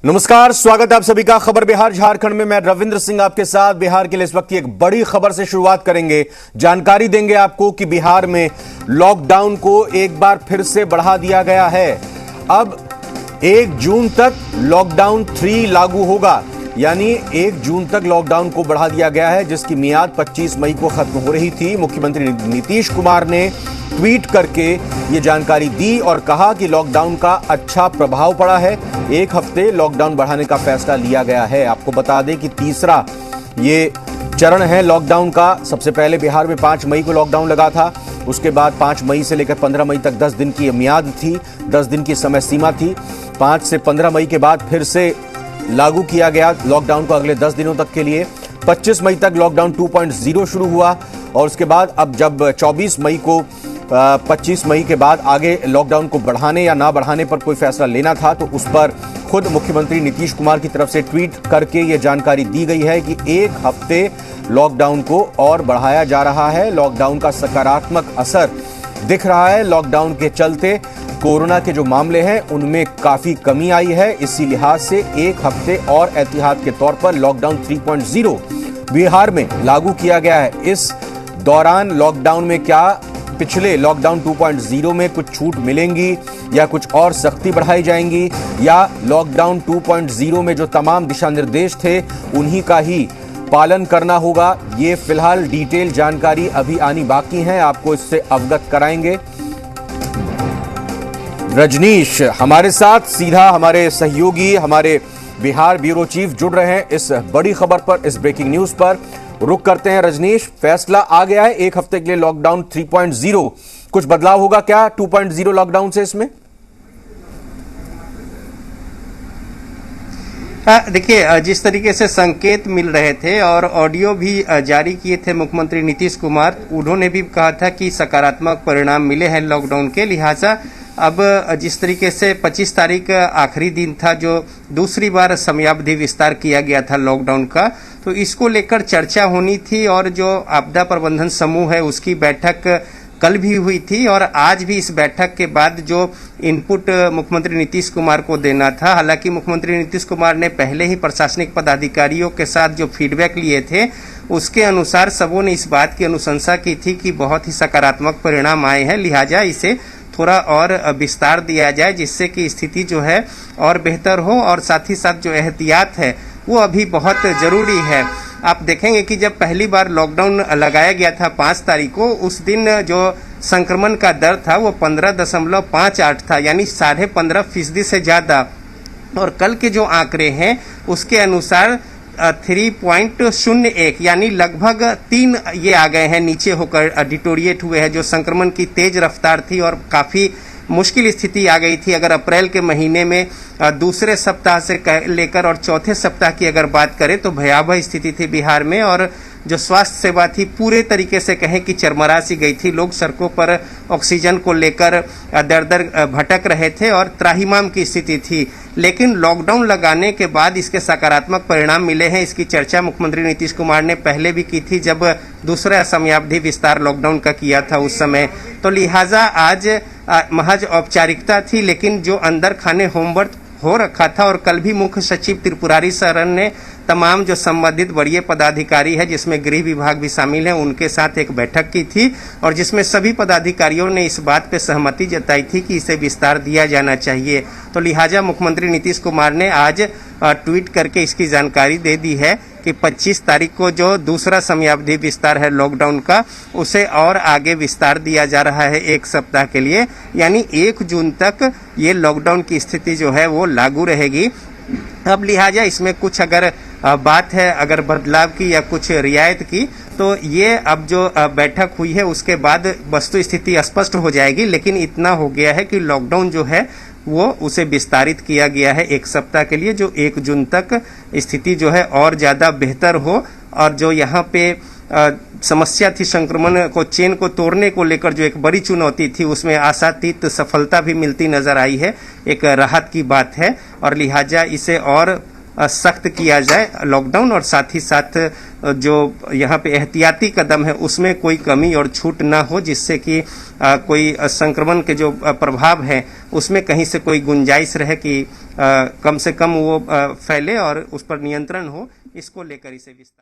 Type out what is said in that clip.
नमस्कार, स्वागत है आप सभी का खबर बिहार झारखंड में। मैं रविंद्र सिंह आपके साथ। बिहार के लिए इस वक्त की एक बड़ी खबर से शुरुआत करेंगे। जानकारी देंगे आपको कि बिहार में लॉकडाउन को एक बार फिर से बढ़ा दिया गया है। अब 1 जून तक लॉकडाउन 3 लागू होगा, यानी 1 जून तक लॉकडाउन को बढ़ा दिया गया है, जिसकी मियाद 25 मई को खत्म हो रही थी। मुख्यमंत्री नीतीश कुमार ने ट्वीट करके ये जानकारी दी और कहा कि लॉकडाउन का अच्छा प्रभाव पड़ा है। 1 हफ्ते लॉकडाउन बढ़ाने का फैसला लिया गया है। आपको बता दें कि तीसरा ये चरण है लॉकडाउन का। सबसे पहले बिहार में 5 मई को लॉकडाउन लगा था। उसके बाद 5 मई से लेकर 15 मई तक 10 दिन की मियाद थी, 10 दिन की समय सीमा थी। 5 से 15 मई के बाद फिर से लागू किया गया लॉकडाउन को अगले 10 दिनों तक के लिए। 25 मई तक लॉकडाउन 2.0 शुरू हुआ और उसके बाद अब जब 24 मई को 25 मई के बाद आगे लॉकडाउन को बढ़ाने या ना बढ़ाने पर कोई फैसला लेना था, तो उस पर खुद मुख्यमंत्री नीतीश कुमार की तरफ से ट्वीट करके ये जानकारी दी गई है कि 1 हफ्ते लॉकडाउन को और बढ़ाया जा रहा है। लॉकडाउन का सकारात्मक असर दिख रहा है। लॉकडाउन के चलते कोरोना के जो मामले हैं उनमें काफी कमी आई है। इसी लिहाज से 1 हफ्ते और एहतियात के तौर पर लॉकडाउन 3.0 बिहार में लागू किया गया है। इस दौरान लॉकडाउन में क्या पिछले लॉकडाउन 2.0 में कुछ छूट मिलेंगी या कुछ और सख्ती बढ़ाई जाएंगी, या लॉकडाउन 2.0 में जो तमाम दिशा निर्देश थे उन्हीं का ही पालन करना होगा, ये फिलहाल डिटेल जानकारी अभी आनी बाकी है। आपको इससे अवगत कराएंगे। रजनीश हमारे साथ सीधा, हमारे सहयोगी, हमारे बिहार ब्यूरो चीफ जुड़ रहे हैं इस बड़ी खबर पर, इस ब्रेकिंग न्यूज पर। रुक करते हैं रजनीश। फैसला आ गया है 1 हफ्ते के लिए लॉकडाउन 3.0। कुछ बदलाव होगा क्या 2.0 लॉकडाउन से इसमें? देखिए, जिस तरीके से संकेत मिल रहे थे और ऑडियो भी जारी किए थे मुख्यमंत्री नीतीश कुमार, उन्होंने भी कहा था कि सकारात्मक परिणाम मिले हैं लॉकडाउन के। लिहाजा अब जिस तरीके से 25 तारीख आखिरी दिन था जो दूसरी बार समयावधि विस्तार किया गया था लॉकडाउन का, तो इसको लेकर चर्चा होनी थी और जो आपदा प्रबंधन समूह है उसकी बैठक कल भी हुई थी और आज भी इस बैठक के बाद जो इनपुट मुख्यमंत्री नीतीश कुमार को देना था। हालांकि मुख्यमंत्री नीतीश कुमार ने पहले ही प्रशासनिक पदाधिकारियों के साथ जो फीडबैक लिए थे उसके अनुसार सबों ने इस बात की अनुशंसा की थी कि बहुत ही सकारात्मक परिणाम आए हैं, लिहाजा इसे थोड़ा और विस्तार दिया जाए जिससे कि स्थिति जो है और बेहतर हो और साथ ही साथ जो एहतियात है वो अभी बहुत जरूरी है। आप देखेंगे कि जब पहली बार लॉकडाउन लगाया गया था 5 तारीख को, उस दिन जो संक्रमण का दर था वो 15.58 था, यानी 15.5% से ज्यादा। और कल के जो आंकड़े हैं उसके अनुसार 3.01 यानी लगभग 3 ये आ गए हैं, नीचे होकर डिटोरिएट हुए हैं। जो संक्रमण की तेज रफ्तार थी और काफी मुश्किल स्थिति आ गई थी। अगर अप्रैल के महीने में दूसरे सप्ताह से लेकर और चौथे सप्ताह की अगर बात करें तो भयावह स्थिति थी बिहार में और जो स्वास्थ्य सेवा थी पूरे तरीके से कहें कि चरमरा सी गई थी। लोग सड़कों पर ऑक्सीजन को लेकर दर दर भटक रहे थे और त्राहिमाम की स्थिति थी। लेकिन लॉकडाउन लगाने के बाद इसके सकारात्मक परिणाम मिले हैं। इसकी चर्चा मुख्यमंत्री नीतीश कुमार ने पहले भी की थी जब दूसरा समयावधि विस्तार लॉकडाउन का किया था उस समय। तो लिहाजा आज महज औपचारिकता थी, लेकिन जो अंदर खाने होमवर्क हो रखा था और कल भी मुख्य सचिव त्रिपुरारी शरण ने तमाम जो संबंधित वरीय पदाधिकारी है जिसमें गृह विभाग भी शामिल है उनके साथ एक बैठक की थी और जिसमें सभी पदाधिकारियों ने इस बात पे सहमति जताई थी कि इसे विस्तार दिया जाना चाहिए। तो लिहाजा मुख्यमंत्री नीतीश कुमार ने आज ट्वीट करके इसकी जानकारी दे दी है कि 25 तारीख को जो दूसरा समयावधि विस्तार है लॉकडाउन का उसे और आगे विस्तार दिया जा रहा है 1 सप्ताह के लिए, यानी 1 जून तक ये लॉकडाउन की स्थिति जो है वो लागू रहेगी। अब लिहाजा इसमें कुछ अगर बात है अगर बदलाव की या कुछ रियायत की, तो ये अब जो बैठक हुई है उसके बाद वस्तु स्थिति स्पष्ट हो जाएगी। लेकिन इतना हो गया है कि लॉकडाउन जो है वो उसे विस्तारित किया गया है 1 सप्ताह के लिए, जो 1 जून तक स्थिति जो है और ज्यादा बेहतर हो और जो यहाँ पे समस्या थी संक्रमण को चेन को तोड़ने को लेकर जो एक बड़ी चुनौती थी उसमें आशातीत सफलता भी मिलती नजर आई है, एक राहत की बात है और लिहाजा इसे और सख्त किया जाए लॉकडाउन, और साथ ही साथ जो यहाँ पे एहतियाती कदम है उसमें कोई कमी और छूट ना हो, जिससे कि कोई संक्रमण के जो प्रभाव है उसमें कहीं से कोई गुंजाइश रहे कि कम से कम वो फैले और उस पर नियंत्रण हो। इसको लेकर इसे विस्तार